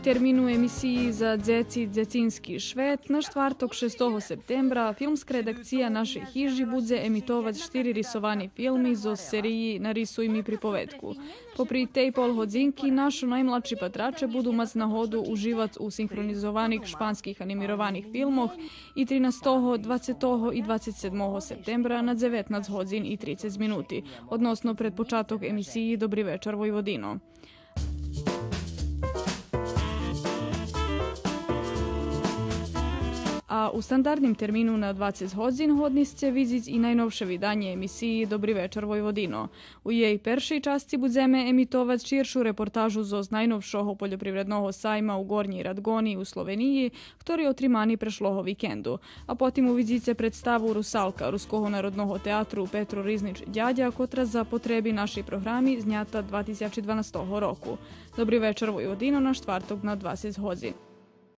terminu емісії за «Дзеці дзецинський швед» на štvrtok 6. septembra filmska redakcija naše hiži bude emitovati 4 risovani filmi zo seriji Narisuj mi pripovedku. Popri tej pol hodzinki našu najmladši patrače budu mac nahodu uživat u sinhronizovanih španskih animirovanih filmoh i 13., 20. i 27. septembra na 19 hodzin i 30 minuti, odnosno pred počatok emisiji Dobri večer Vojvodino. A u standardnim terminu na 20 hodzin hodnisce vidjeti i najnovše vydanje emisiji Dobri večer Vojvodino. U jej peršej časti budzeme emitovati širšu reportažu z najnovšoho poljoprivrednog sajma u Gornjej Radgoni u Sloveniji, ktorý otrimani prešloho vikendu. A potim uvidite predstavu Rusalka Ruskoho narodnog teatru Petro Riznič Djadja, kotra za potrebi naši programi znjata 2012 roku. Dobri večer Vojvodino na štvrtok na 20 hodzin.